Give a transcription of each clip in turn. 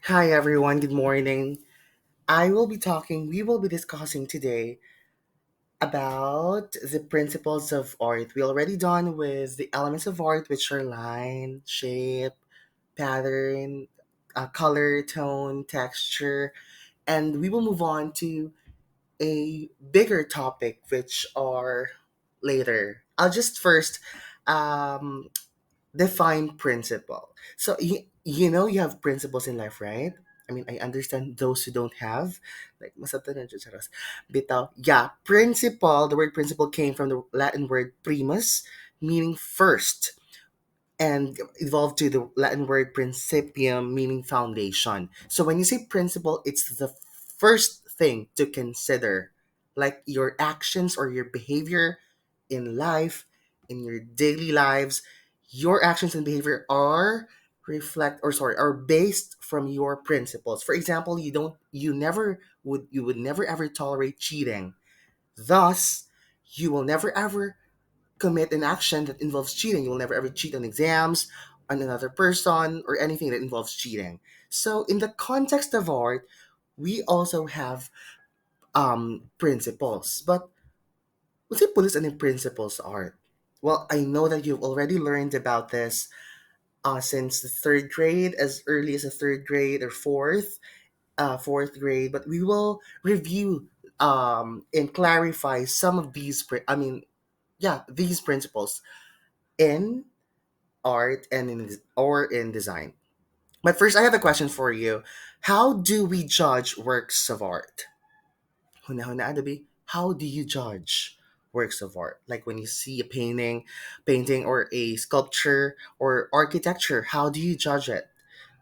Hi everyone, good morning. We will be discussing today about the principles of art. We already done with the elements of art, which are line, shape, pattern, color, tone, texture, and we will move on to a bigger topic, which are later. I'll just first um, define principle. So you have principles in life, right? I mean, I understand those who don't have, like masata na dyan, charas. Bitaw, yeah, principle. The word principle came from the Latin word primus, meaning first, and evolved to the Latin word principium, meaning foundation. So when you say principle, it's the first thing to consider, like your actions or your behavior in life, in your daily lives. Your actions and behavior are based from your principles. For example, you would never ever tolerate cheating. Thus, you will never ever commit an action that involves cheating. You will never ever cheat on exams, on another person, or anything that involves cheating. So, in the context of art, we also have principles. But what's it police and principles art? Well, I know that you've already learned about this since the third grade, as early as the third grade or fourth grade. But we will review and clarify some of these principles in art and in design. But first, I have a question for you. How do we judge works of art? Huna Adabi, how do you judge works of art? Like when you see a painting or a sculpture or architecture, how do you judge it?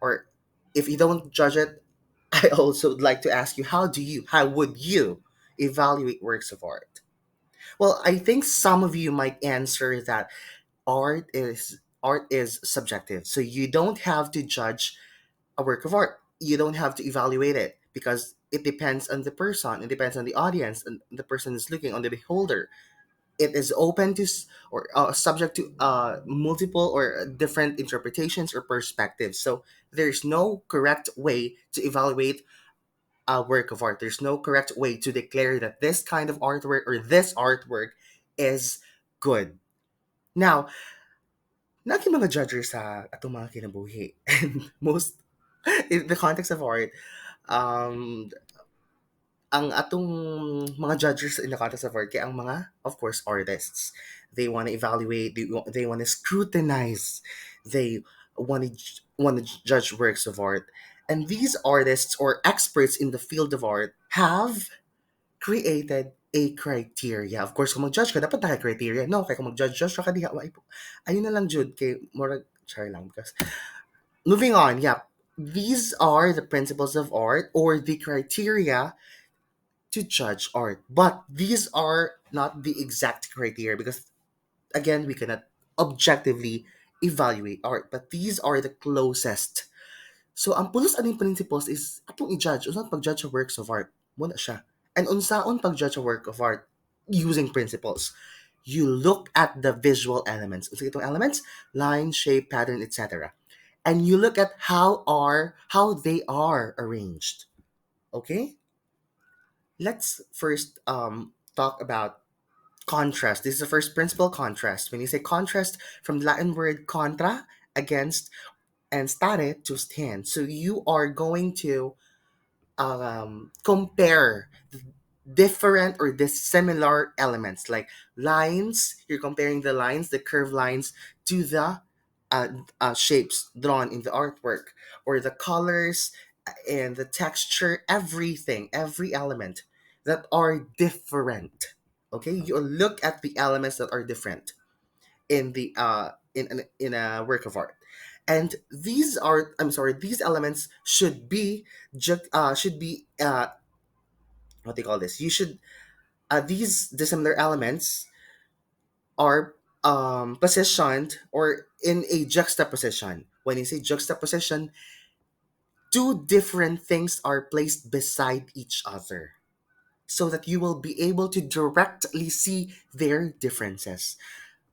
Or if you don't judge it, I also would like to ask you, how would you evaluate works of art? Well, I think some of you might answer that art is subjective. So you don't have to judge a work of art. You don't have to evaluate it because it depends on the person, it depends on the audience, and the person is looking on the beholder. It is open to or subject to multiple or different interpretations or perspectives. So there's no correct way to evaluate a work of art. There's no correct way to declare that this kind of artwork or this artwork is good. Now, naging mga judges sa atong mga kinabuhi. And most, in the context of art, um, ang atong mga judges in the context of art, kaya ang mga, of course, artists, they want to evaluate, they want to scrutinize, they want to judge works of art. And these artists or experts in the field of art have created a criteria. Of course, kung mag-judge ka, dapat naka-criteria. No, kaya kung mag-judge ka, diha, ayun na lang, Jude, kay Mora, char lang, because moving on, yeah, these are the principles of art or the criteria to judge art. But these are not the exact criteria because, again, we cannot objectively evaluate art. But these are the closest. So, ang pulos aning principles is atong i-judge. Unsaon pag-judge a works of art? Muna siya. And unsaon pag-judge a work of art using principles? You look at the visual elements. Unsa itong elements? Line, shape, pattern, etc. And you look at how they are arranged. Okay? Let's first talk about contrast. This is the first principle, contrast. When you say contrast, from the Latin word contra, against, and stare, to stand. So you are going to compare different or dissimilar elements, like lines. You're comparing the lines, the curved lines, to the shapes drawn in the artwork, or the colors and the texture, everything, every element that are different. Okay, you look at the elements that are different in the in a work of art, and these elements should be what they call this. You should These dissimilar elements are positioned or in a juxtaposition. When you say juxtaposition, two different things are placed beside each other so that you will be able to directly see their differences.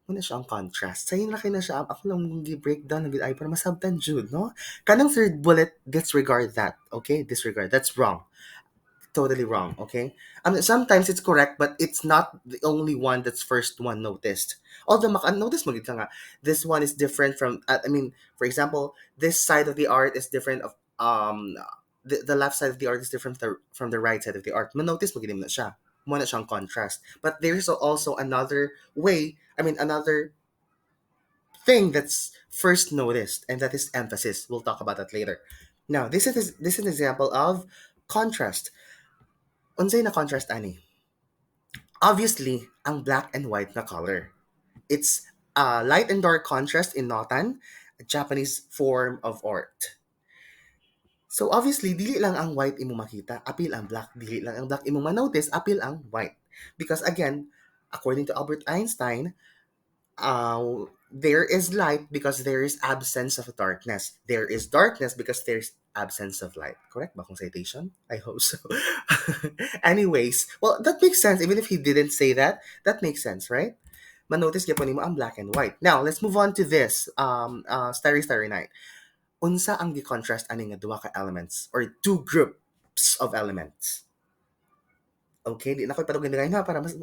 Muna siya ang contrast. Sa'yo laki na siya, ako lang gi-breakdown ng ay para masabtan jud, no? Kanang third bullet, disregard that, okay? Disregard. That's wrong. Totally wrong, okay? Sometimes it's correct, but it's not the only one that's first one noticed. Although maka-notice mo gid ka nga, this one is different from, for example, this side of the art is different of, the left side of the art is different from the right side of the art. Manotice mo gid mo na siya. Mo na siyang contrast. But there's also another way, another thing that's first noticed, and that is emphasis. We'll talk about that later. Now, this is an example of contrast. Unsay na contrast ani? Obviously, ang black and white na color. It's light and dark contrast in Notan, a Japanese form of art. So obviously, dili lang ang white imo makita, apil ang black. Dili lang ang black imo manotice, apil ang white. Because again, according to Albert Einstein, there is light because there is absence of darkness. There is darkness because there's absence of light. Correct ba kung citation? I hope so. Anyways, well, that makes sense. Even if he didn't say that, that makes sense, right? Manotice gyapon nimo ang black and white. Now, let's move on to this. Starry Starry Night. Unsa ang gi-contrast ani nga duha ka elements or two groups of elements? Okay, di na ko ipatugin ha para mas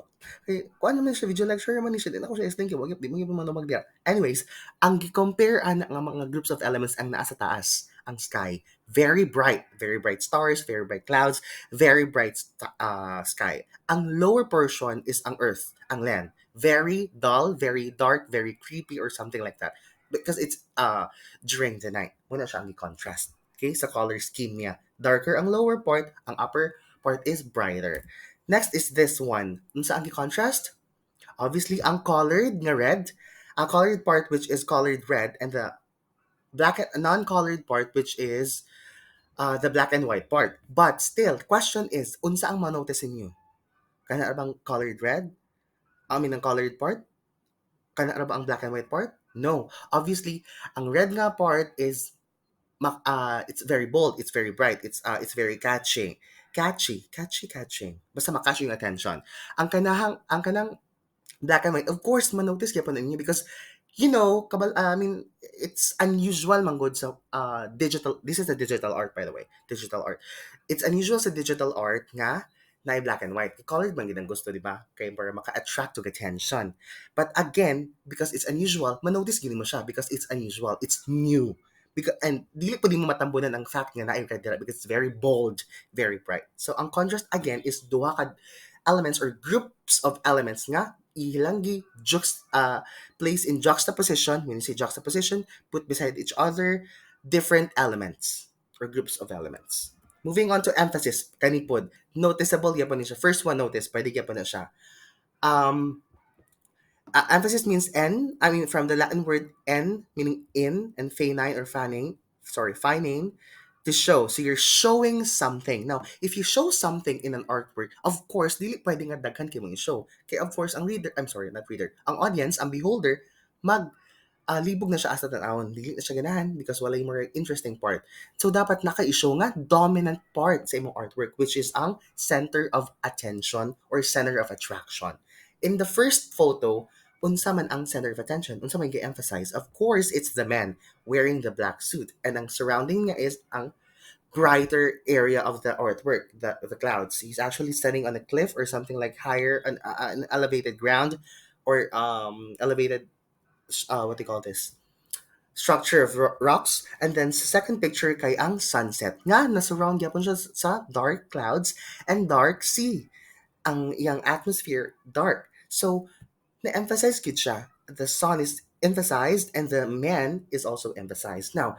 kuan naman siya video lecture naman ni siya, di na ko siya explain kay wag di mo gyud man magdiya. Anyways, ang gi-compare ana nga mga groups of elements ang naa sa taas, ang sky, very bright stars, very bright clouds, very bright sky. Ang lower portion is ang earth, ang land, very dull, very dark, very creepy or something like that because it's during the night. Muna siya ang gi-contrast. Okay, sa color scheme niya. Darker ang lower part, ang upper part is brighter. Next is this one. Unsa ang contrast? Obviously, ang colored nga red, ang colored part which is colored red, and the black non-colored part which is the black and white part. But still, question is, unsa ang manotice ninyo? Kana ra bang colored red? Ang colored part? Kana ra ba ang black and white part? No. Obviously, ang red nga part is it's very bold, it's very bright, it's very catchy. Basta makatch yung attention. Ang kanang black and white, of course, manotice kaya po ninyo because it's unusual manggod sa digital. This is a digital art, by the way. Digital art. It's unusual sa digital art nga na black and white. Colored man gid ang gusto, di ba? Kaya para maka-attract to attention. But again, because it's unusual, manotice gini mo siya because it's unusual. It's new. And dili po di mo matambunan ang fact nga na ay red dira because it's very bold, very bright. So ang contrast again is duha ka elements or groups of elements nga ilang place in juxtaposition. When you say juxtaposition, put beside each other different elements or groups of elements. Moving on to emphasis, kanipod. Noticeable yapon siya. First one notice, pwede yapon na siya. Emphasis means from the Latin word en, meaning in, and feigning or fining, to show. So you're showing something. Now, if you show something in an artwork, of course, dili pwede nga daghan kay mong i-show. Kaya of course, not reader, ang audience, ang beholder, libog na siya asa tanawon. Dili na siya ganahan because wala yung more interesting part. So dapat naka-i-show nga dominant part sa imong artwork, which is ang center of attention or center of attraction. In the first photo, unsa man ang center of attention, unsa man gi-emphasize, of course, it's the man wearing the black suit. And ang surrounding niya is ang brighter area of the artwork, the clouds. He's actually standing on a cliff or something like higher, an elevated ground or elevated, what do you call this? Structure of rocks. And then sa second picture kay ang sunset. Nga, na-surround yapon siya sa dark clouds and dark sea. Ang iyang atmosphere, dark. So, na-emphasize gid siya. The sun is emphasized and the man is also emphasized. Now,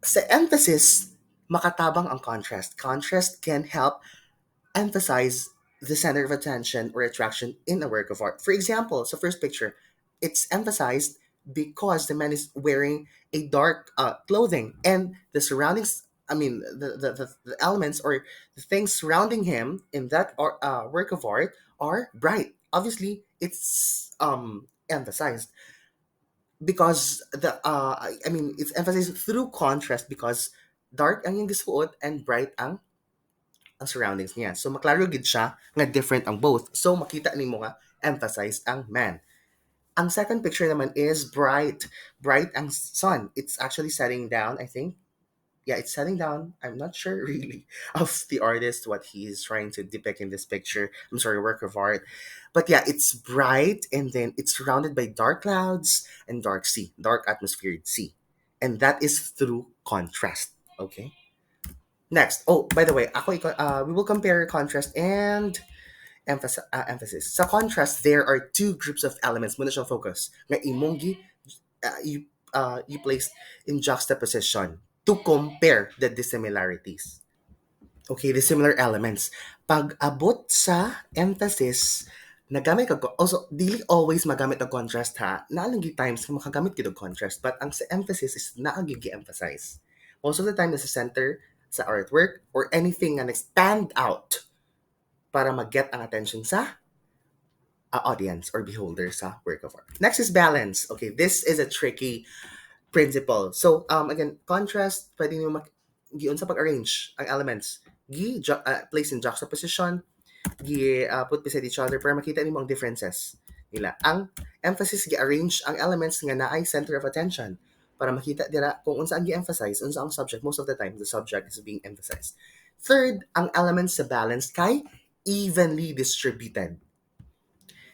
sa emphasis, makatabang ang contrast. Contrast can help emphasize the center of attention or attraction in a work of art. For example, sa first picture, it's emphasized because the man is wearing a dark clothing and the surroundings, the elements or the things surrounding him in that work of art are bright. Obviously, it's emphasized because it's emphasized through contrast because dark ang yung gisuot and bright ang surroundings niya. So maklaro gid siya nga different ang both. So makita nimo nga emphasized ang man. Ang second picture naman is bright. Bright ang sun. It's actually setting down, I think. Yeah, it's setting down. I'm not sure really of the artist, what he is trying to depict in this picture. I'm sorry, work of art. But yeah, it's bright and then it's surrounded by dark clouds and dark sea, dark atmosphere sea. And that is through contrast. Okay. Next. Oh, by the way, we will compare contrast and emphasis. Sa contrast, there are two groups of elements muna siyang focus nga imong you placed in juxtaposition to compare the dissimilarities. Okay, the similar elements. Pag abot sa emphasis, nagamit ka also dili always magamit ang contrast ha. Naalang times kung makagamit gid og contrast, but ang sa emphasis is naagig emphasize. Most of the time nasa center sa artwork or anything nga stand out para mag-get ang attention sa audience or beholder sa work of art. Next is balance. Okay, this is a tricky principle. So, again, contrast, pwede nyo giun sa pag-arrange ang elements. Place in juxtaposition, put beside each other para makita nimo ang differences nila. Ang emphasis, gi-arrange ang elements nga naay center of attention para makita dira kung unsa ang gi-emphasize, unsa ang subject. Most of the time, the subject is being emphasized. Third, ang elements sa balance kay evenly distributed.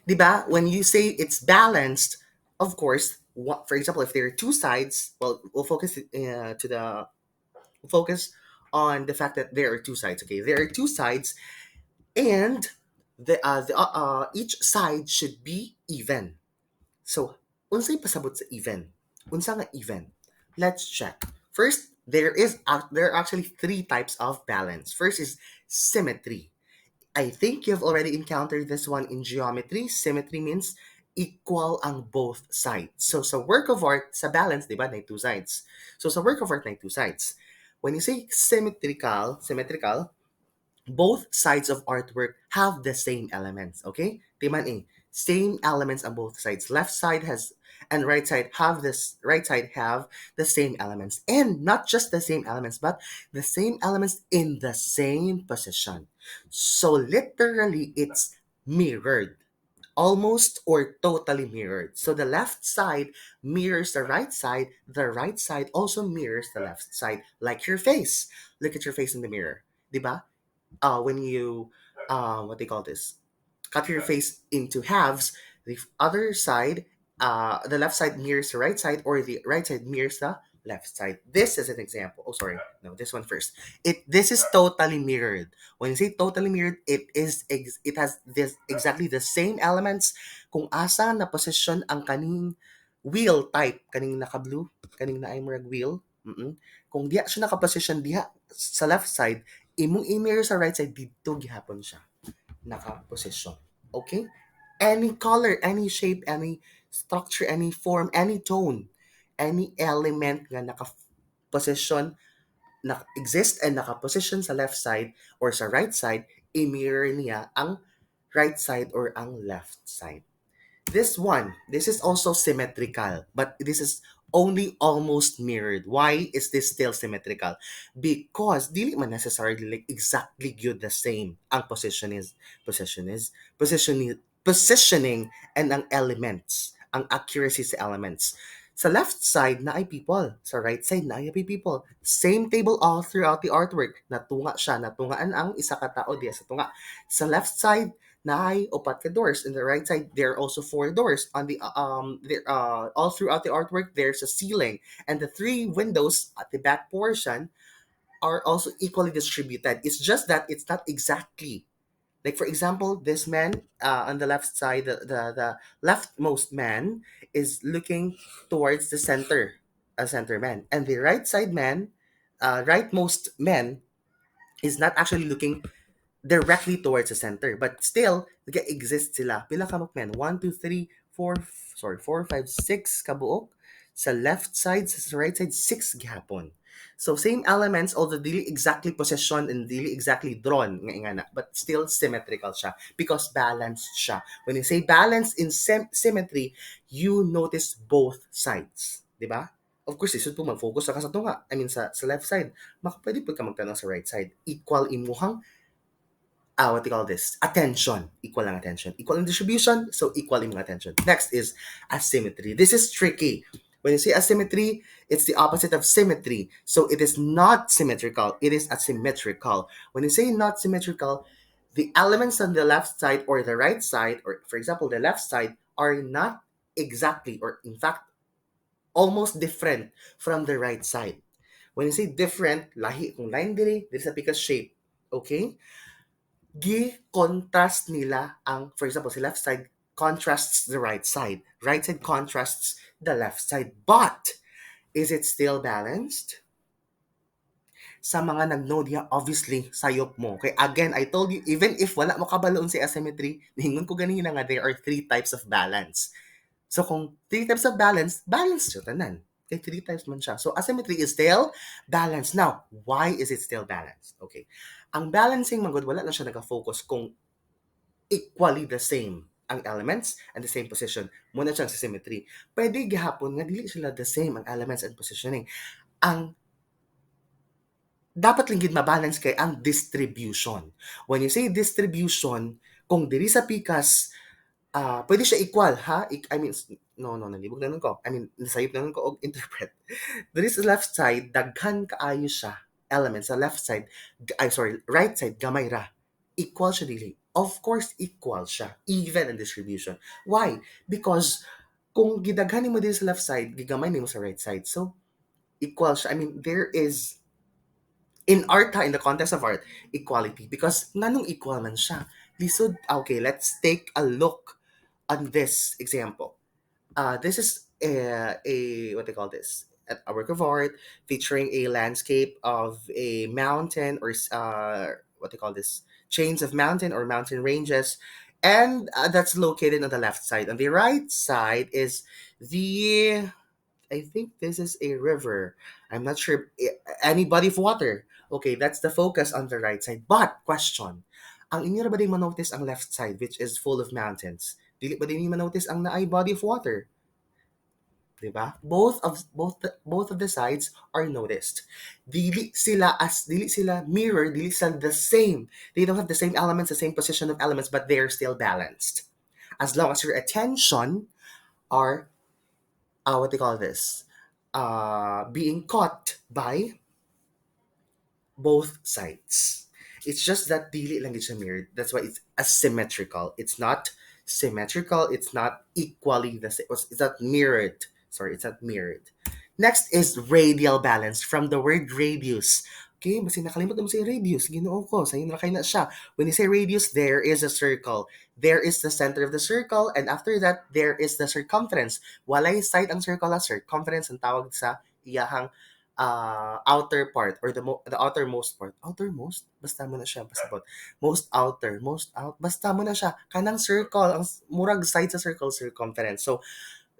Diba? When you say it's balanced, of course, for example, if there are two sides, well, we'll focus on the fact that there are two sides. Okay, there are two sides, and each side should be even. So, unsay pasabot sa even? Unsa nga even? Let's check. First, there are actually three types of balance. First is symmetry. I think you've already encountered this one in geometry. Symmetry means equal ang both sides. So sa work of art, sa balance, di ba, na two sides. So sa work of art, na two sides. When you say symmetrical, both sides of artwork have the same elements, okay? Timan eh, same elements on both sides. Left side has and right side have the same elements. And not just the same elements, but the same elements in the same position. So literally it's mirrored. Almost or totally mirrored. So the left side mirrors the right side also mirrors the left side, like your face. Look at your face in the mirror. Diba? When you what they call this, cut your face into halves, the other side, the left side mirrors the right side, or the right side mirrors the left side. This is an example. Oh, sorry, no, this one first. This is totally mirrored. When you say totally mirrored, it has this exactly the same elements kung asa na position ang kaning wheel type, kaning naka blue, kaning na murag wheel. Kung diha siya naka-position diha sa left side, imong i-mirror sa right side, dito gihapon siya naka-position. Okay? Any color, any shape, any structure, any form, any tone, any element nga naka-position, exist and naka-position sa left side or sa right side, i-mirror niya ang right side or ang left side. This is also symmetrical, but this is only almost mirrored. Why is this still symmetrical? Because dili man necessarily like exactly good the same. Ang positioning and ang elements, ang accuracy sa elements. Sa left side na ay people, sa right side na ay people. Same table all throughout the artwork. Natungaan ang isa ka tao diya sa tunga. Sa left side na ay upat ka doors. In the right side, there are also four doors. On the there all throughout the artwork, there's a ceiling, and the three windows at the back portion are also equally distributed. It's just that it's not exactly like, for example, this man on the left side, the leftmost man is looking towards the center, a center man, and the right side man, rightmost man, is not actually looking directly towards the center. But still, exist sila. Pila ka men? 1, 2, 3, 4, sorry, 4, 5, 6 kabuok. Sa left side, sa right side, 6 gihapon. So same elements, although dili exactly positioned and dili exactly drawn, but still symmetrical siya because balanced siya. When you say balance in symmetry, you notice both sides. Di ba? Of course, isod po mag-focus sa kasatunga. I mean, sa left side. Pwede po ka magtanong sa right side. Equal imuhang what do you call this? Attention. Equal ang attention. Equal ang distribution, so equal yung attention. Next is asymmetry. This is tricky. When you say asymmetry, it's the opposite of symmetry. So it is not symmetrical. It is asymmetrical. When you say not symmetrical, the elements on the left side or the right side, or for example, the left side, are not exactly, or in fact, almost different from the right side. When you say different, lahi kung line diri sa because shape. Okay? Gi-contrast nila ang, for example, si left side contrasts the right side. Right side contrasts the left side. But, is it still balanced? Sa mga nag-node niya, obviously, sayop mo. Okay, again, I told you, even if wala mo kabaloon si asymmetry, ningon ko ganina nga, there are three types of balance. So, kung three types of balance, balance siya tanan. Okay, three types man siya. So, asymmetry is still balanced. Now, why is it still balanced? Okay. Ang balancing, magod, wala lang siya nag-focus kung equally the same ang elements and the same position. Muna siyang sa symmetry. Pwede gihapon nga dili sila the same ang elements and positioning. Ang dapat lang gid mabalance kay ang distribution. When you say distribution, kung diri sa pikas, pwede siya equal, ha? I mean, no, nalibog na nun ko. I mean, nasayop na nun ko og interpret. Diri sa left side, daghan kaayo siya elements sa left side, right side, gamay ra. Equal siya dili. Of course, equal siya. Even in distribution. Why? Because kung gidaghan mo din sa left side, gigamay mo sa right side. So, equal siya. I mean, there is in art, in the context of art, equality. Because nanong equal man siya. Lisod, okay, let's take a look on this example. This is a what they call this? A work of art featuring a landscape of a mountain, or what they call this? Chains of mountain or mountain ranges. And that's located on the left side. On the right side is the, I think this is a river. I'm not sure, any body of water. Okay, that's the focus on the right side. But question, ang inyo ra ba din manotice ang left side, which is full of mountains? Dili ba din manotice ang naay body of water? Diba? Both of the sides are noticed. Dili sila mirror, dili sila the same. They don't have the same elements, the same position of elements, but they're still balanced. As long as your attention are, what they call this, being caught by both sides. It's just that dili lang gid siya mirrored. That's why it's asymmetrical. It's not symmetrical. It's not equally the same. It's not mirrored. Sorry, it's not mirrored. Next is radial balance, from the word radius. Okay, basta nakalimutan mo sa radius. Ginoo ko, sa inyo na siya. When you say radius, there is a circle. There is the center of the circle, and after that, there is the circumference. Walay side ang circle, circumference ang tawag sa iyahang outer part, or the outermost part. Outermost? Basta mo na siya. Basta po. Most outer. Most out. Basta mo na siya. Kanang circle. Ang murag side sa circle, circumference. So,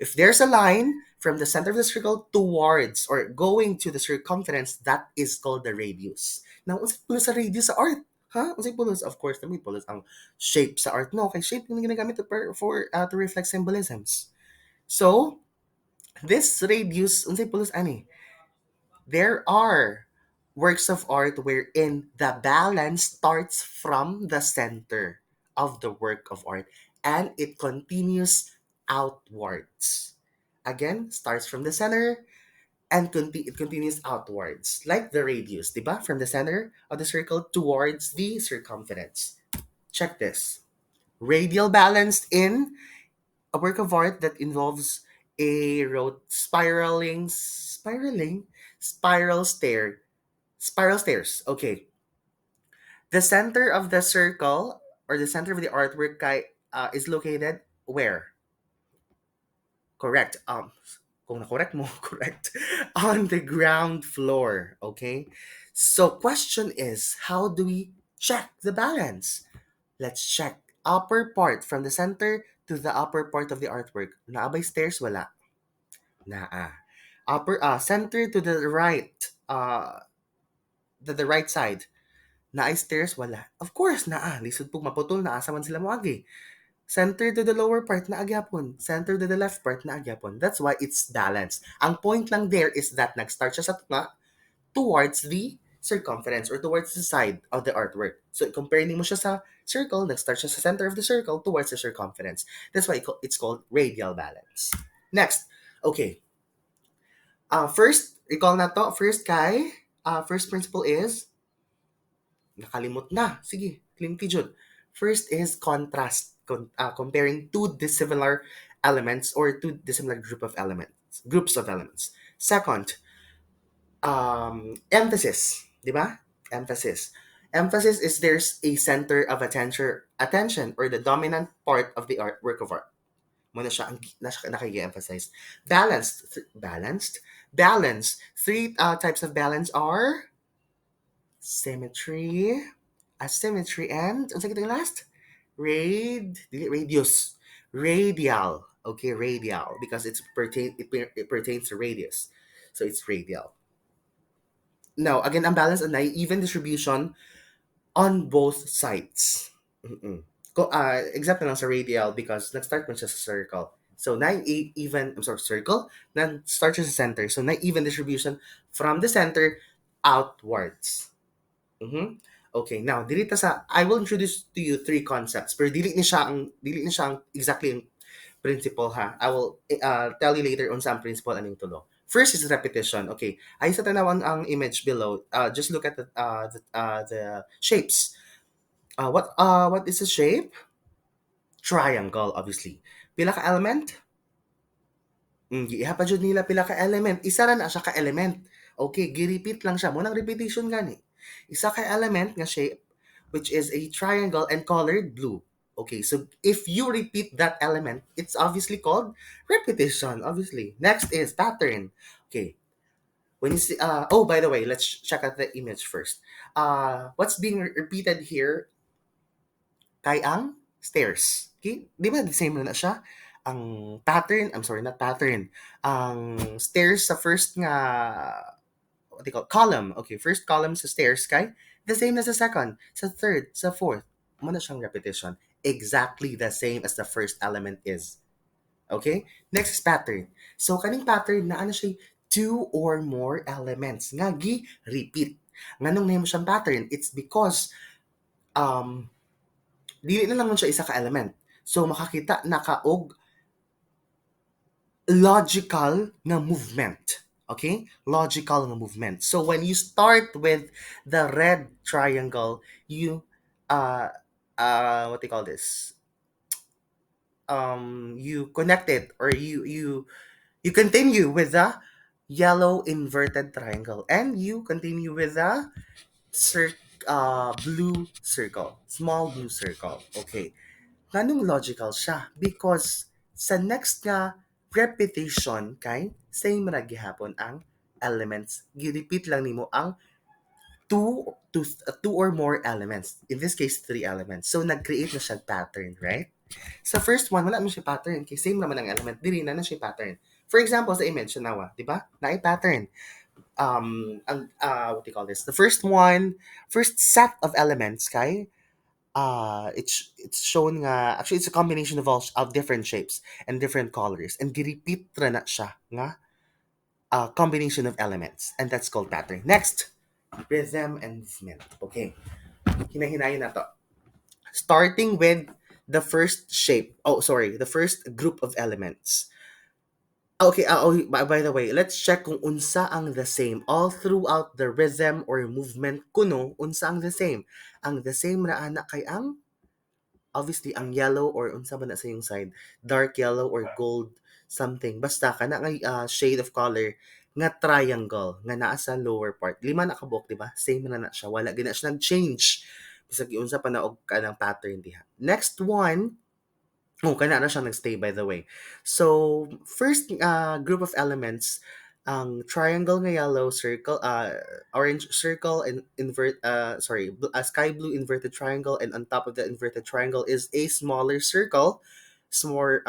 if there's a line from the center of the circle towards or going to the circumference, that is called the radius. Now, unsay pulos sa radius sa art? Ha? Unsay pulos? Of course, may pulos ang shape sa art. No, kay shape yung ginagamit to reflect symbolisms. So, this radius, unsay pulos ani? There are works of art wherein the balance starts from the center of the work of art and it continues outwards. Again, starts from the center and it continues outwards, like the radius, diba? From the center of the circle towards the circumference. Check this. Radial balanced in a work of art that involves a spiral stairs. Okay. The center of the circle, or the center of the artwork, is located where? Correct. Kung na-correct mo, correct. On the ground floor. Okay. So question is, how do we check the balance? Let's check. Upper part, from the center to the upper part of the artwork. Naabay stairs? Wala. Naa. Center to the right. The right side. Naay stairs? Wala. Of course, naa. Lisod pong maputol na asa man sila moagi. Center to the lower part na agyapon. Center to the left part na agyapon. That's why it's balanced. Ang point lang there is that nag-start siya sa tunga towards the circumference or towards the side of the artwork. So, comparing mo siya sa circle, nag-start siya sa center of the circle towards the circumference. That's why it's called radial balance. Next, okay. First, recall na to. First, Kai, first principle is, nakalimot na. Sige, Clinty Jud. First is contrast, comparing two dissimilar elements or two dissimilar groups of elements. Second, emphasis, di ba? Emphasis. Emphasis is there's a center of attention or the dominant part of the work of art. Mo na siya ang nakiki-emphasize. Balance. Three types of balance are symmetry, asymmetry, and ang sakit yung last? Radius. Radial. Okay, radial because it pertains to radius. So it's radial. Now, again, ang balance and even distribution on both sides. Mm-mm. Example lang sa radial because nag-start mo siya sa circle. So, circle, then start siya sa center. So, even distribution from the center outwards. Mhm. Okay, now, I will introduce to you three concepts. Pero dili ni siya ang exactly yung principle ha. I will tell you later on sa principle aning tulo. First is repetition. Okay, ay sa tanawan ang image below. Just look at the shapes. What is a shape? Triangle, obviously. Pila ka element? Giiha pa jud nila pila ka element. Isa ra na siya ka element. Okay, gi-repeat lang siya. Munang repetition gani. Isa ka element nga shape which is a triangle and colored blue. Okay, so if you repeat that element, it's obviously called repetition, obviously. Next is pattern. Okay. When you see oh, by the way, let's check out the image first. What's being repeated here kay ang stairs. Okay? Di ba the same na siya? Ang pattern, I'm sorry, not pattern. Ang stairs sa first nga, what they call, column. Okay, first column sa stairs kay, the same na sa second, sa third, sa fourth. Muna siyang repetition. Exactly the same as the first element is. Okay? Next is pattern. So, kaning pattern na ano siya, two or more elements. Nga, repeat. Nga nung name mo siyang pattern, it's because dili na lang man siya isa ka element. So makakita na ka og logical nga movement. Okay? Logical nga movement. So when you start with the red triangle, you what do you call this? You connect it or you continue with the yellow inverted triangle and you continue with the blue circle, small blue circle. Okay. Nganong logical siya? Because sa next nga repetition kay same ra gihapon ang elements. Gi-repeat lang nimo ang two or more elements. In this case, three elements. So nag-create na siya pattern, right? Sa first one, wala mo siya pattern. Kay same naman ang element. Dili na siya pattern. For example, sa image nawa, di ba? Na pattern. What do you call this? The first set of elements kay it's shown nga actually it's a combination of all of different shapes and different colors and gi-repeat ra na siya nga combination of elements and that's called pattern. Next, rhythm and movement. Okay, hinahinayin na to. Starting with the first shape. Oh, sorry, the first group of elements. Okay, by the way, let's check kung unsa ang the same. All throughout the rhythm or movement kuno, unsa ang the same. Ang the same ra ana kay ang obviously ang yellow or unsa ba na sa yung side, dark yellow or gold something. Basta kana nga shade of color nga triangle nga naa sa lower part. Lima na kabok, di ba? Same na siya. Wala gina siya nag-change. Bisag unsa pa na og kanang pattern diha. Next one, oh, kana na siya nag-stay by the way. So, first group of elements, ang triangle nga yellow circle, orange circle and a sky blue inverted triangle and on top of the inverted triangle is a smaller circle, smaller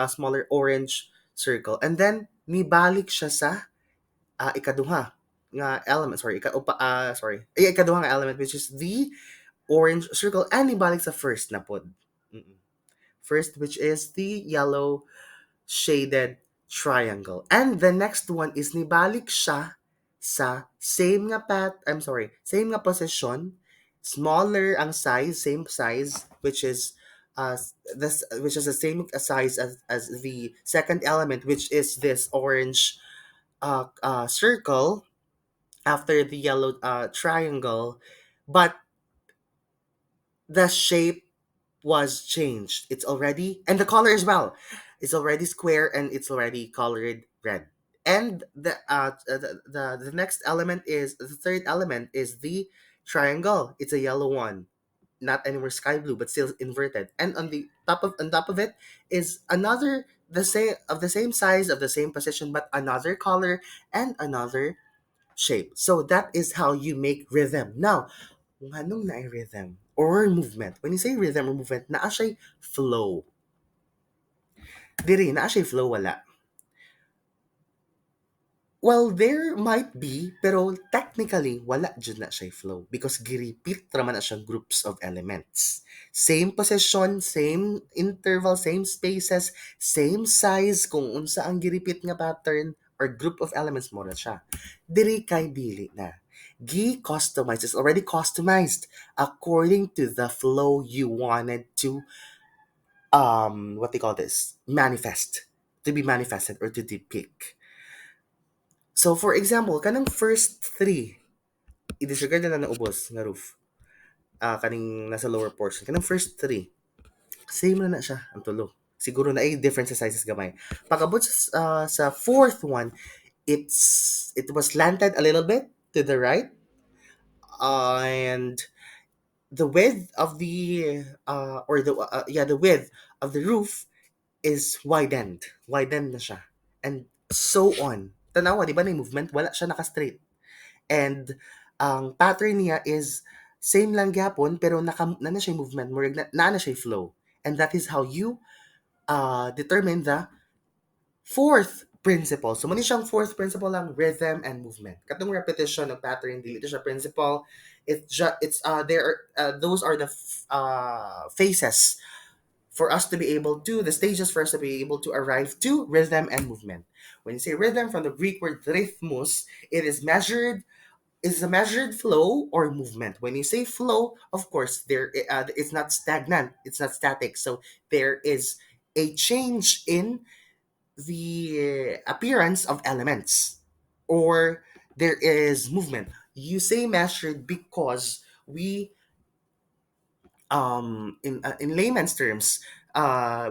orange circle. And then nibalik siya sa ikaduha nga element, ikaduha nga element which is the orange circle and nibalik sa first na pod. First, which is the yellow shaded triangle. And the next one is nibalik siya sa same nga position Smaller ang size, same size, which is this which is the same size as the second element, which is this orange circle after the yellow triangle, but the shape was changed. It's already, and the color as well. It's already square and it's already colored red. And the next element is the third element is the triangle. It's a yellow one, not anymore sky blue, but still inverted. And on top of it is another the same size of the same position, but another color and another shape. So that is how you make rhythm. Now, kung anong na rhythm or movement. When you say rhythm or movement, naa siya'y flow. Diri, naa siya'y flow, wala. Well, there might be, pero technically, wala dyan na siya flow because giripit raman na siya groups of elements. Same position, same interval, same spaces, same size, kung unsa ang giripit nga pattern or group of elements mo na siya. Diri kay dili na. Gi-customize is already customized according to the flow you wanted to what they call this manifest, to be manifested or to depict. So for example, kanang first three, i-disregard na naubos nga roof. Kaning nasa lower portion. Kanang first three, same na siya ang tulo. Siguro na ay different sa sizes gamay. Pagabot sa fourth one, it was slanted a little bit to the right, and the width of the the width of the roof is widened na siya, and so on. Tanawa, di ba na yung movement? Wala siya naka-straight. And ang pattern niya is same lang gyapon pero na siya movement, murag na siya flow. And that is how you determine the fourth principle. So muna siyang fourth principle lang, rhythm and movement. Katong repetition ng pattern, dili ito siya principle. There are those are the phases for us to be able to, the stages for us to be able to arrive to rhythm and movement. When you say rhythm, from the Greek word rhythmus, it is a measured flow or movement. When you say flow, of course, it's not stagnant, it's not static. So there is a change in the appearance of elements, or there is movement. You say measured because in layman's terms,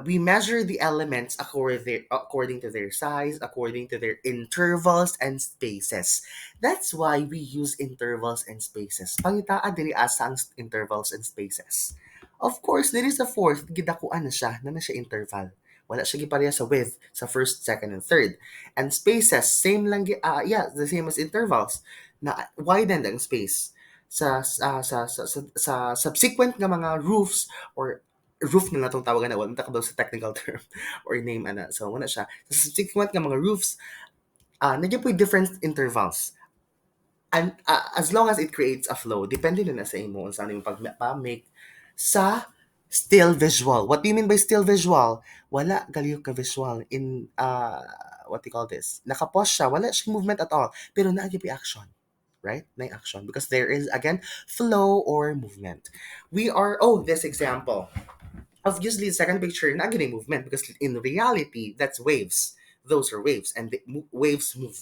we measure the elements according to their size, according to their intervals and spaces. That's why we use intervals and spaces. Pangitaa diri asa ang intervals and spaces. Of course, there is a fourth, gidakuan na siya interval. Wala siya gipareha sa width sa first, second, and third. And spaces, same lang, the same as intervals. Na widened ang space sa subsequent nga mga roofs or roof na natong tawagan na wala ta daw sa technical term or name ana, so wala siya sa subsequent nga mga roofs, nagyan po different intervals, and as long as it creates a flow, depende na sa imo unsa nimo pag-make sa still visual. What do you mean by still visual? Wala galiyo ka visual in what do you call this, nakapos siya, wala siya movement at all, pero naagi action, right? May action because there is again flow or movement. We are this example. Obviously, the second picture not getting movement because in reality that's waves. Those are waves, and waves move.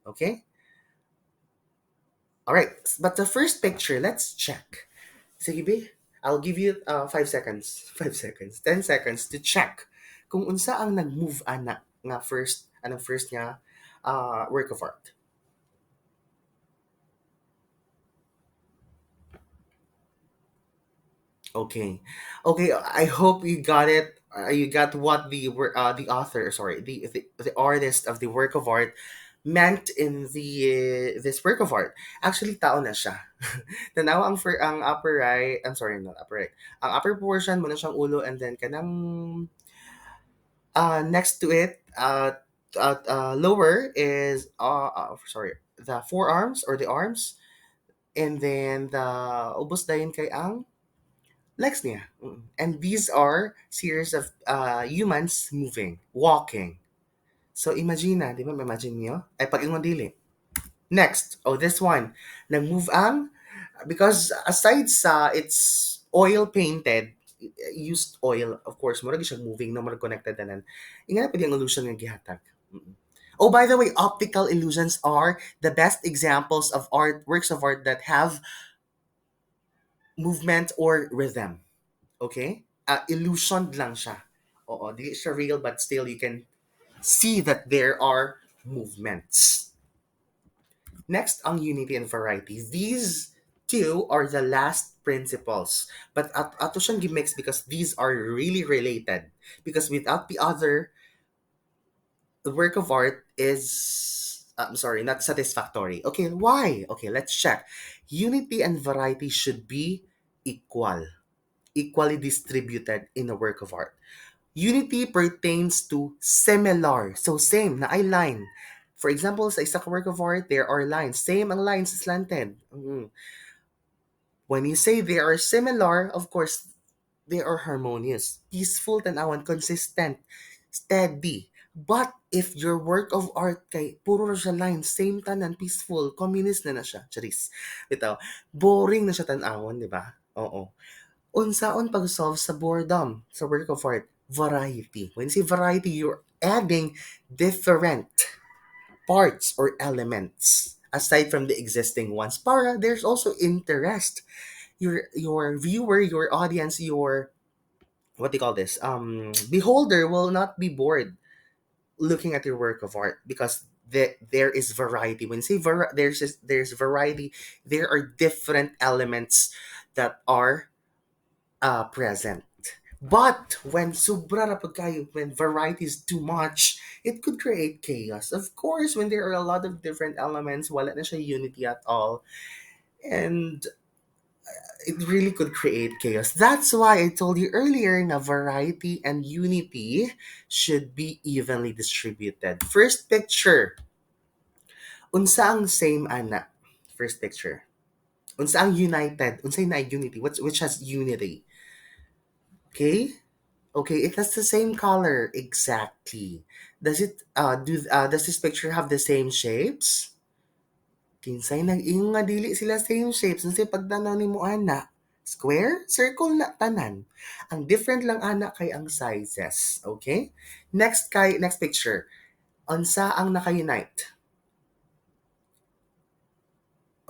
Okay. All right. But the first picture, let's check. Sige, be. I'll give you 5 seconds, 5 seconds, 10 seconds to check kung unsa ang nag-move ana nga first, anong first nga work of art. Okay. Okay, I hope you got it. You got what the author, sorry, the artist of the work of art meant in the this work of art. Actually, tao na siya. Tanawa ang upper right, I'm sorry, not upper right. Ang upper portion mo na siyang ulo, and then kanang next to it, lower is sorry, the forearms or the arms, and then the ubos dayon kay ang legs niya. And these are series of humans moving, walking. So imagine na, di ba? Imagine niyo? Ay pag ingon dili. Next, this one. Nag-move ang Because aside sa it's oil painted, used oil, of course, murag siya moving na murag connected na nan. Ingana pwede ang illusion nga gihatag. Mm. Oh, by the way, optical illusions are the best examples of art, works of art that have movement or rhythm. Okay? Illusion lang siya. Oo, di siya real but still you can see that there are movements. Next, ang unity and variety. These two are the last principles. But ato siyang gimix because these are really related. Because without the other, the work of art is, I'm sorry, not satisfactory. Okay, why? Okay, let's check. Unity and variety should be equal, equally distributed in a work of art. Unity pertains to similar. So same na ay line. For example, sa isang work of art, there are lines. Same ang lines slanted. Mhm. When you say they are similar, of course, they are harmonious, peaceful, tanawan, consistent, steady. But if your work of art kay puro ra siya lines, same tanan, peaceful, communist na siya. Charis. Bitaw, boring na siya tanawon, di ba? Oo. Unsaon pag-solve sa boredom sa work of art? Variety. When you say variety, you're adding different parts or elements aside from the existing ones. Para there's also interest. Your viewer, your audience, your what do you call this? Beholder will not be bored looking at your work of art because there is variety. When you say there's variety, there are different elements that are present. But when sobra ra pud kayo, when variety is too much, it could create chaos. Of course, when there are a lot of different elements, wala na siya unity at all. And it really could create chaos. That's why I told you earlier na variety and unity should be evenly distributed. First picture, unsa ang same ana? First picture. Unsa ang united? Unsa na unity? Which has unity? Okay? Okay, it has the same color exactly. Does this picture have the same shapes? Kinsay nag-ingon nga dili sila same shapes unsay pagtanaw nimo ana? Square, circle na tanan. Ang different lang ana kay ang sizes, okay? Next picture. Unsa ang naka-unite?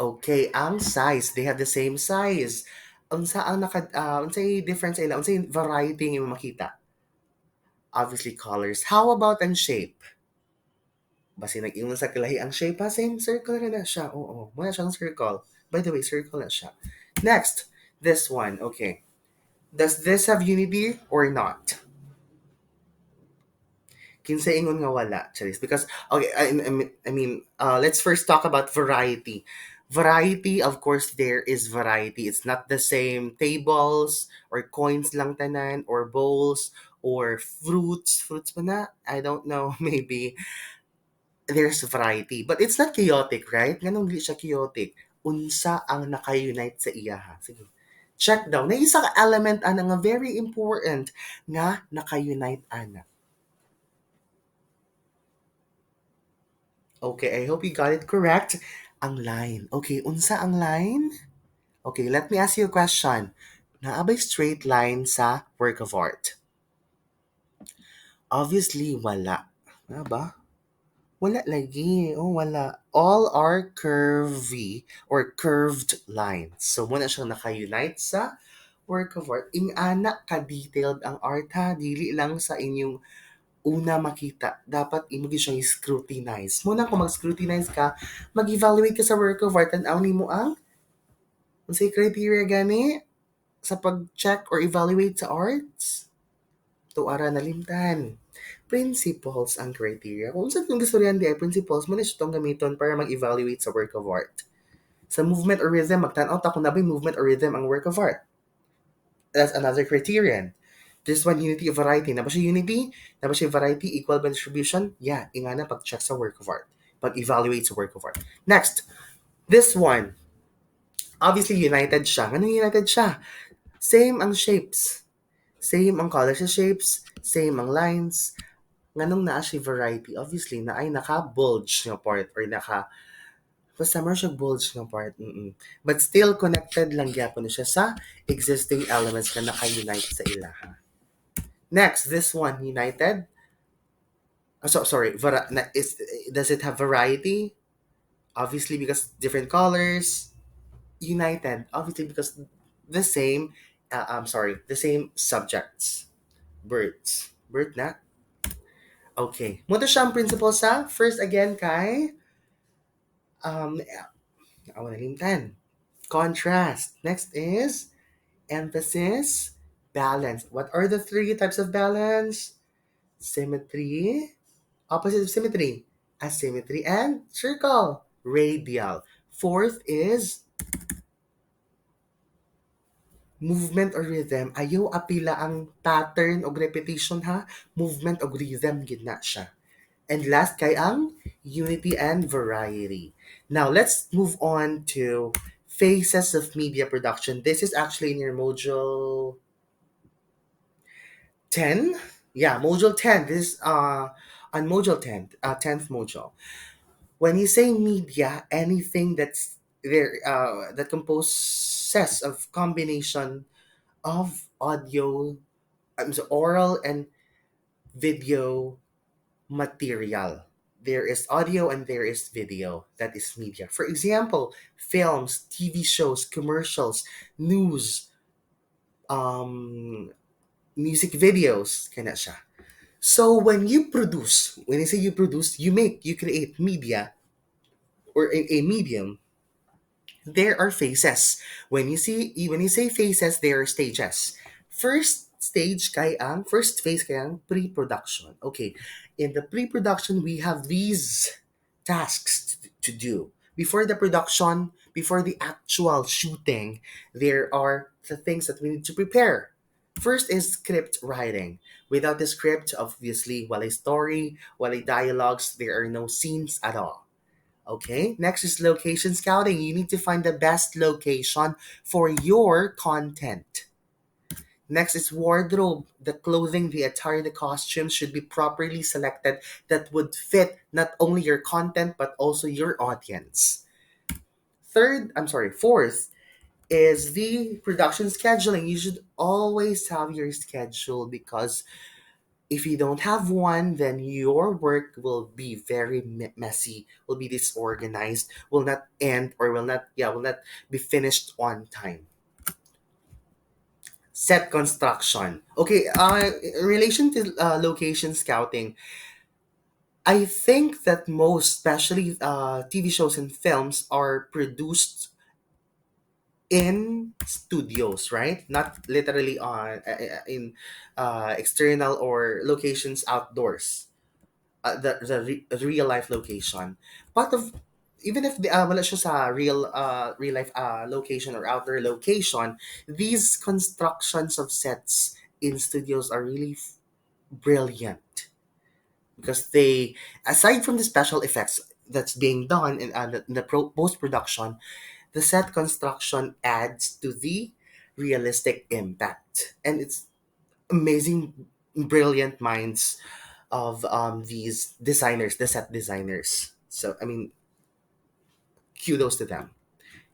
Okay, ang size, they have the same size. Unsay difference ila? Unsay variety nga makita? Obviously colors. How about ang shape? Basi nag-ingon sa kilahi ang shape ha, same circle na siya. Oo, muna siyang circle. By the way, circle na siya. Next, this one. Okay. Does this have unity or not? Kinsa ingon nga wala, Charis. Because, okay, let's first talk about variety. Variety, of course, there is variety. It's not the same tables or coins lang tanan or bowls or fruits. Fruits pa na? I don't know. Maybe there's variety. But it's not chaotic, right? Ganun di siya chaotic. Unsa ang naka-unite sa iya ha? Sige. Check daw. Na isa ka element ana nga very important nga naka-unite ana. Okay, I hope you got it correct. Ang line. Okay, unsa ang line? Okay, let me ask you a question. Naabay straight line sa work of art? Obviously, wala. Nga ba? Wala lagi. Oh, wala. All are curvy or curved lines. So, muna siyang naka-unite sa work of art. Ing-anak ka-detailed ang art ha. Dili lang sa inyong una makita. Dapat imo siyang scrutinize. Muna kung mag-scrutinize ka, mag-evaluate ka sa work of art and awni mo ang unsay criteria gani sa pag-check or evaluate sa arts. Tuara na limtan. Principles ang criteria. Kung saan yung gusto riyan di ay principles, mo na siya itong gamiton para mag-evaluate sa work of art. Sa movement or rhythm, magtanaw ta kung na ba movement or rhythm ang work of art. That's another criterion. This one, unity of variety. Na ba siya unity? Na ba siya variety? Equal ba distribution? Yeah, ingana pag-check sa work of art. Pag-evaluate sa work of art. Next, this one. Obviously, united siya. Anong united siya? Same ang shapes. Same ang colors sa shapes. Same ang lines. Nganong naa siya variety? Obviously, na ay naka-bulge nga part or Basta mo siya bulge ng part. Mm-mm. But still connected lang gyapon siya sa existing elements na naka-unite sa ilaha. Next, this one, united. Sorry, does it have variety? Obviously, because different colors. United, obviously, because the same, the same subjects. Birds. Bird na? Okay. Mo to siyang principle sa? First again, kay, um, awan na limtan. Contrast. Next is emphasis, balance. What are the three types of balance? Symmetry, opposite of symmetry, asymmetry, and circle, radial. Fourth is movement or rhythm. Ayaw apila ang pattern o repetition ha. Movement o rhythm, gid na siya. And last kay ang unity and variety. Now, let's move on to phases of media production. This is actually in your module 10. Yeah, module 10. This is on module 10, 10th module. When you say media, anything that's there that composes of combination of audio, oral and video material. There is audio and there is video. That is media. For example, films, TV shows, commercials, news, um, music videos, kana siya. So when you say you produce, you create media or a medium. There are phases. When you say phases, there are stages. First phase kay ang pre-production. Okay, in the pre-production we have these tasks to do. Before the production, before the actual shooting, there are the things that we need to prepare. First is script writing. Without the script, obviously, while a story, while a dialogues, there are no scenes at all. Okay, next is location scouting. You need to find the best location for your content. Next is wardrobe. The clothing, the attire, the costumes should be properly selected that would fit not only your content but also your audience. Fourth is the production scheduling. You should always have your schedule because if you don't have one, then your work will be very messy, will be disorganized, will not end or will not be finished on time. Set construction. Okay, in relation to location scouting, I think that most, especially TV shows and films, are produced in studios, right? Not literally on in external or locations outdoors. The real life location. Part of even if wala siya sa real life location or outdoor location, these constructions of sets in studios are really brilliant because they, aside from the special effects that's being done in the post production, the set construction adds to the realistic impact, and it's amazing, brilliant minds of these designers, the set designers. So I mean, kudos to them.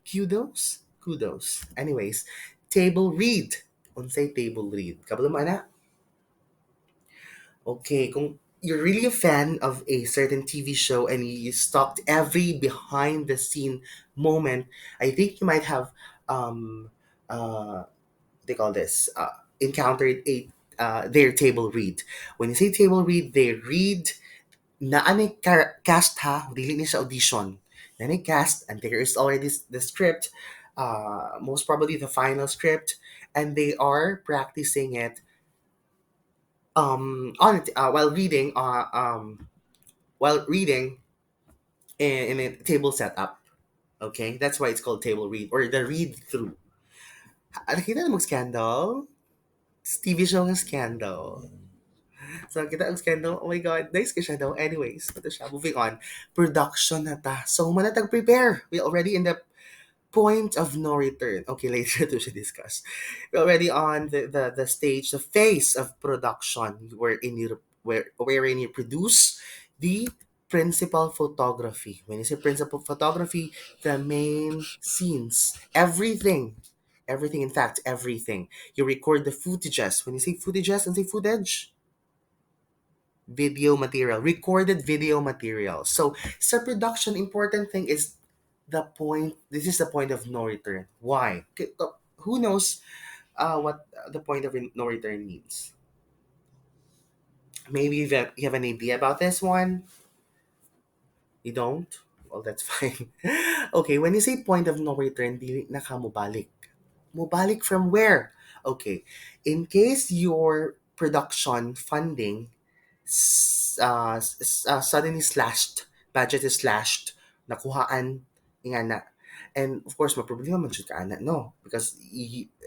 Kudos. Anyways, table read. Unsay table read? Kabalo mo ana? Okay, kung you're really a fan of a certain TV show and you stalked every behind the scene moment, I think you might have they call this encountered a their table read. When you say table read, they read na anay cast ha, dili ni sa audition. Na anay cast and there is already the script, most probably the final script, and they are practicing it on it while reading in a table setup. Okay, that's why it's called table read or the read through. Nakita mo scandal? TV show ng scandal. So, kita ang scandal. Oh my God, nice ka siya daw. Anyways, ito siya. Moving on. Production na ta. So, manatag prepare. We already in the point of no return. Okay, later to siya discuss. We're already on the stage, the phase of production wherein you produce the principal photography. When you say principal photography, the main scenes, everything, in fact, everything. You record the footages. When you say footages and say footage, video material, recorded video material. So, sa production, important thing is this is the point of no return. Why? Who knows what the point of no return means? Maybe you have an idea about this one? You don't? Well, that's fine. Okay, when you say point of no return, dili na ka mubalik. Mubalik from where? Okay, in case your production funding suddenly slashed, budget is slashed, nakuhaan, nga na. And of course, problema man jud ka ana, no? Because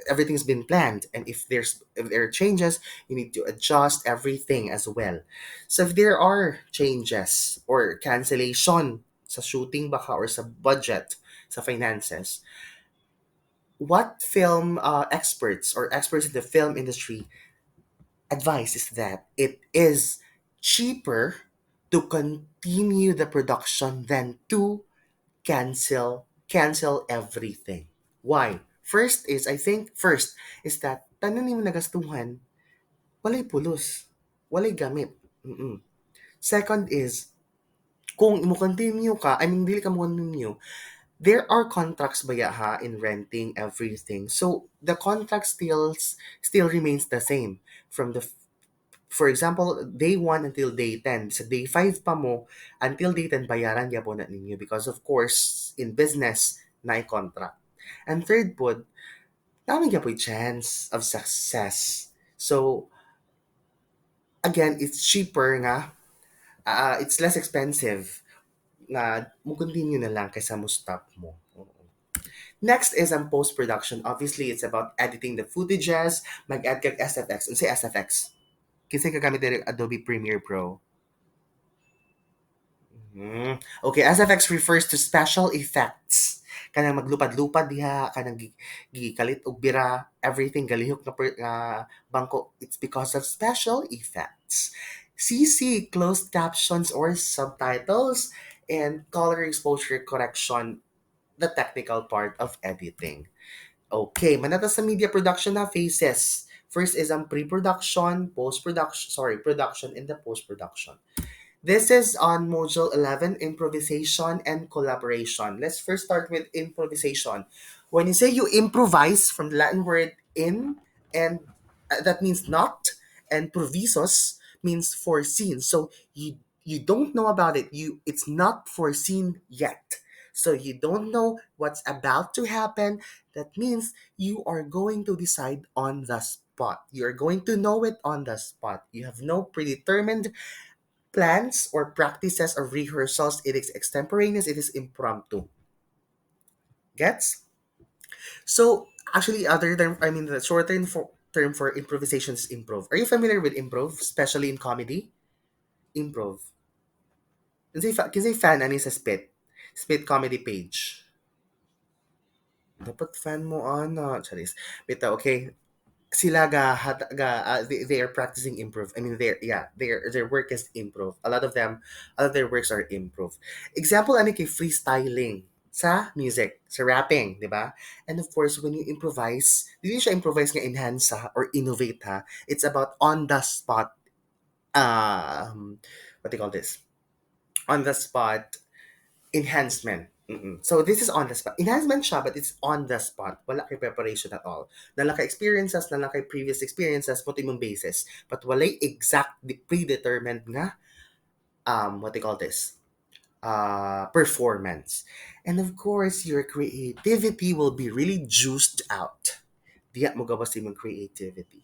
everything's been planned, and if there are changes, you need to adjust everything as well. So if there are changes or cancellation sa shooting baka or sa budget, sa finances, what film experts or experts in the film industry advice is that it is cheaper to continue the production than to cancel everything. Why? First is that tanan nimo nagastuhan, walay pulos, walay gamit. Mm-mm. Second is kung mo continue ka, I mean dili ka mo continue, there are contracts baya ha in renting everything. So the contract still remains the same from the for example, day 1 until day 10. Sa day 5 pa mo, until day 10, bayaran gyapon na ninyo. Because of course, in business, na contract. And third po, namin gyapon chance of success. So, again, it's cheaper nga. It's less expensive na mo continue na lang kaysa mo stop mo. Next is ang post-production. Obviously, it's about editing the footages, mag-add kag SFX. Ano say SFX? Kasi kagamit din Adobe Premiere Pro. Okay, SFX refers to special effects. Kanang maglupad-lupad diha, kanang gikalit og bira, everything galihok na bangko. It's because of special effects. CC, closed captions or subtitles, and color exposure correction, the technical part of editing. Okay, manata sa media production na phases. First is ang pre-production, post-production, sorry, production and the post-production. This is on Module 11, Improvisation and Collaboration. Let's first start with improvisation. When you say you improvise, from the Latin word in, and that means not, and provisos means foreseen. So you don't know about it. It's not foreseen yet. So you don't know what's about to happen. That means you are going to decide on the spot. You're going to know it on the spot. You have no predetermined plans or practices or rehearsals. It is extemporaneous, it is impromptu. Gets? So actually the short term for improvisation is improv. Are you familiar with improv, especially in comedy? Improv. Kasi fan ani sa Spit comedy page. Dapat fan mo ana, Charis. Bita, okay. Sila they are practicing improv. I mean their work is improv. A lot of their works are improv. Example ani kay freestyling sa music, sa rapping, di ba? And of course, when you improvise, hindi siya improvise nga enhance ha, or innovate ha. It's about on the spot what do you call this? On the spot enhancement. Mm-mm. So this is on the spot. Enhancement siya, but it's on the spot. Wala kay preparation at all. Nala kay experiences, nala kay previous experiences, puti mong basis. But walay exact predetermined nga, what they call this, performance. And of course, your creativity will be really juiced out. Diya mo gawas imong creativity.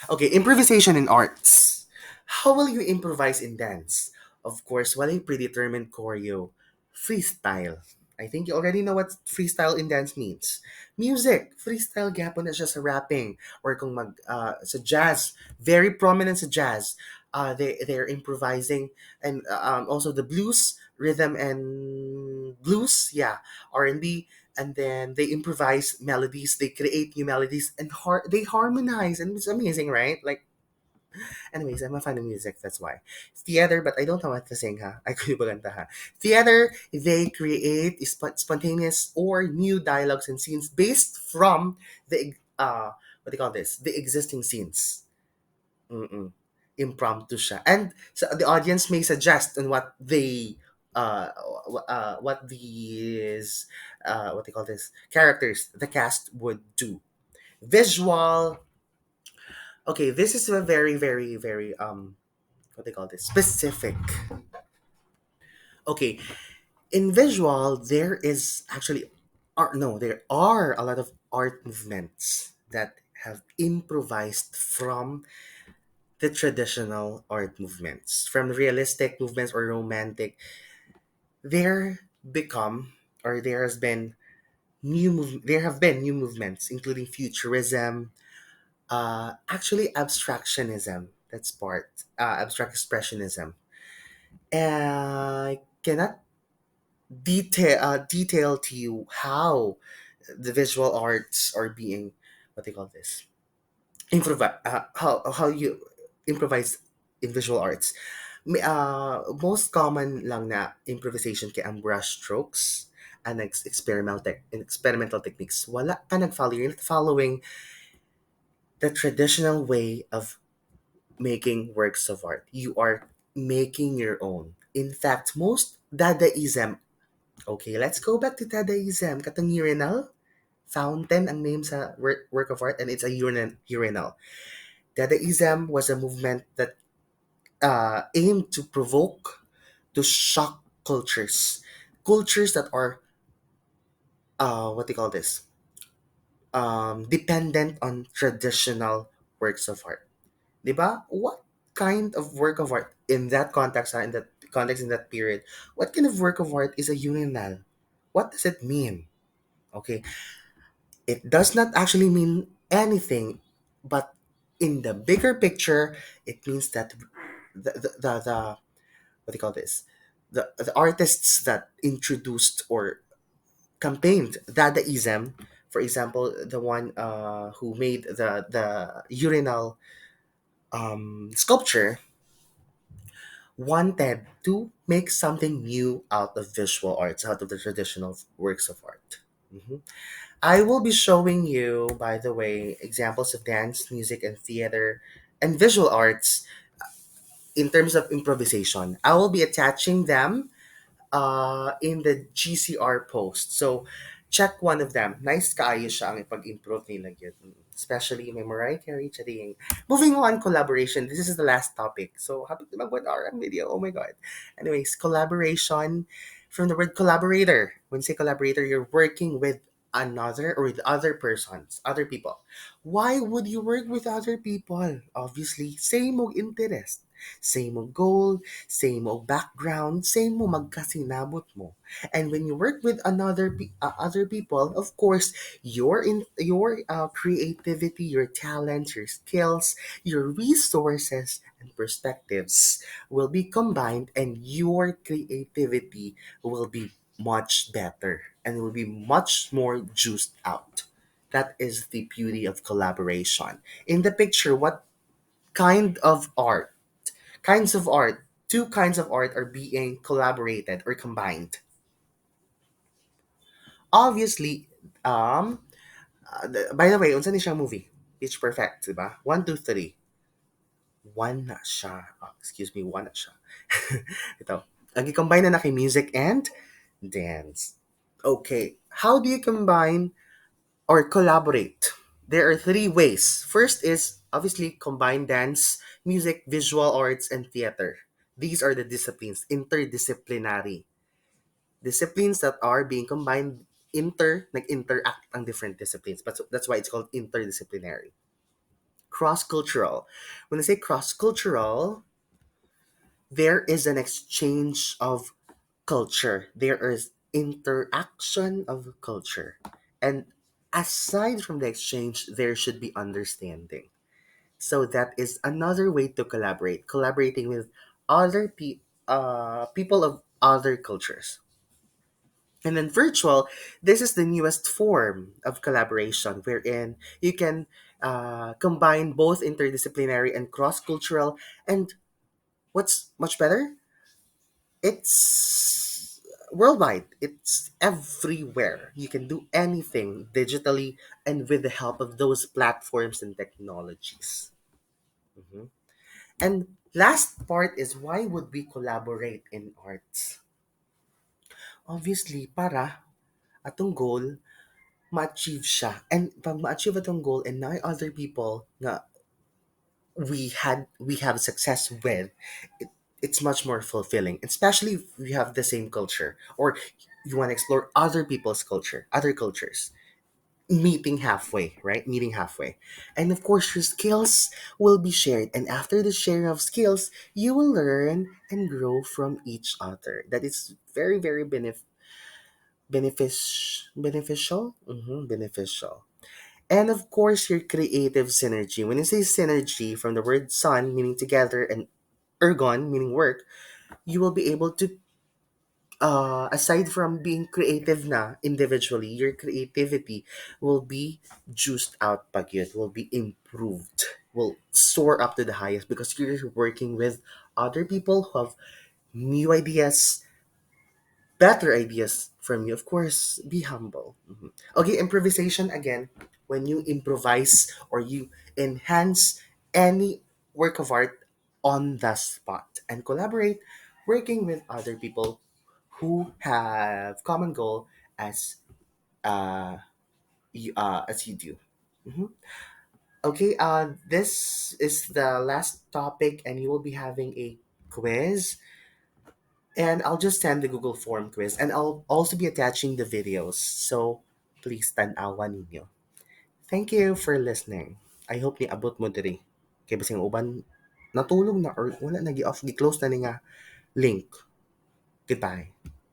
Okay, improvisation in arts. How will you improvise in dance? Of course, walang predetermined choreo. Freestyle. I think you already know what freestyle in dance means. Music, freestyle gapon na siya sa rapping or kung sa jazz, very prominent sa jazz. They're improvising and also the blues, rhythm and blues, yeah, R&B, and then they improvise melodies, they create new melodies and they harmonize and it's amazing, right? Like Anyways, I'm a fan of music, that's why. Theater, but I don't know what to sing, ha? I could ha. Theater, they create spontaneous or new dialogues and scenes based from what do you call this? The existing scenes. Mm-mm. Impromptu siya. And so the audience may suggest on what they what these what they call this characters the cast would do. Visual. Okay, this is a very very very what they call this specific. Okay, in visual there is actually art. No, there are a lot of art movements that have improvised from the traditional art movements, from realistic movements or romantic. There become or there has been there have been new movements including futurism, actually abstractionism. That's part abstract expressionism. I cannot detail to you how the visual arts are being what they call this how you improvise in visual arts. Most common lang na improvisation kay ang brush strokes and experimental techniques. Wala ka nag-follow. You're not following the traditional way of making works of art. You are making your own. In fact, most Dadaism. Okay, let's go back to Dadaism. Katong urinal, fountain ang name sa work of art, and it's a urinal. Dadaism was a movement that aimed to provoke, to shock cultures that are what they call this, dependent on traditional works of art. 'Di ba? What kind of work of art in that context, in that context in that period? What kind of work of art is a urinal? What does it mean? Okay, it does not actually mean anything, but in the bigger picture, it means that the what do you call this? The artists that introduced or campaigned Dadaism, for example, the one who made the urinal sculpture, wanted to make something new out of visual arts, out of the traditional works of art. Mhm. I will be showing you, by the way, examples of dance, music, and theater and visual arts in terms of improvisation. I will be attaching them in the GCR post. So, check one of them. Nice kaayo siya ang ipag-improve nila yun. Especially may Mariah Carey, charing. Moving on, collaboration. This is the last topic. So, happy to mag 1 hour ang video. Oh my God. Anyways, collaboration. From the word collaborator. When you say collaborator, you're working with another or with other persons, other people. Why would you work with other people? Obviously, same og interest. Same og goal, same og background, same mo magkasinabot mo. And when you work with other people, of course, your creativity, your talents, your skills, your resources and perspectives will be combined, and your creativity will be much better and will be much more juiced out. That is the beauty of collaboration. In the picture, what kind of art kinds of art, two kinds of art are being collaborated or combined. Obviously, by the way, unsa ni siya movie? Pitch Perfect, diba? One, two, three. One na siya. Oh, excuse me, one na siya. Ito. Ang i-combine na kay music and dance. Okay. How do you combine or collaborate? There are three ways. First is obviously combine dance, music, visual arts, and theater. These are the disciplines, interdisciplinary. Disciplines that are being combined, nag-interact ang different disciplines. But that's why it's called interdisciplinary. Cross-cultural. When I say cross-cultural, there is an exchange of culture. There is interaction of culture. And aside from the exchange, there should be understanding. So that is another way to collaborate, collaborating with people of other cultures. And then virtual, this is the newest form of collaboration wherein you can combine both interdisciplinary and cross-cultural. And what's much better, it's worldwide. It's everywhere. You can do anything digitally and with the help of those platforms and technologies. Mhm. And last part is, why would we collaborate in arts? Obviously, para atong goal ma-achieve siya. And pag ma-achieve atong goal and now other people nga we have success with, it, it's much more fulfilling, especially if we have the same culture, or you want to explore other people's culture, other cultures. Meeting halfway, right? Meeting halfway. And of course, your skills will be shared. And after the sharing of skills, you will learn and grow from each other. That is very, very beneficial. Beneficial. And of course, your creative synergy. When you say synergy, from the word sun, meaning together, and ergon, meaning work, you will be able to, aside from being creative na individually, your creativity will be juiced out pag yun, will be improved, will soar up to the highest because you're working with other people who have new ideas, better ideas from you. Of course, be humble. Okay, improvisation again. When you improvise or you enhance any work of art on the spot and collaborate, working with other people who have common goal as as you do. Mhm. Okay, this is the last topic, and you will be having a quiz. And I'll just send the Google Form quiz, and I'll also be attaching the videos. So please tan-awan ninyo. Thank you for listening. I hope ni abot mo diri. Kay basing uban natulog na or wala na gi-off, gi-close na ni nga link. Goodbye.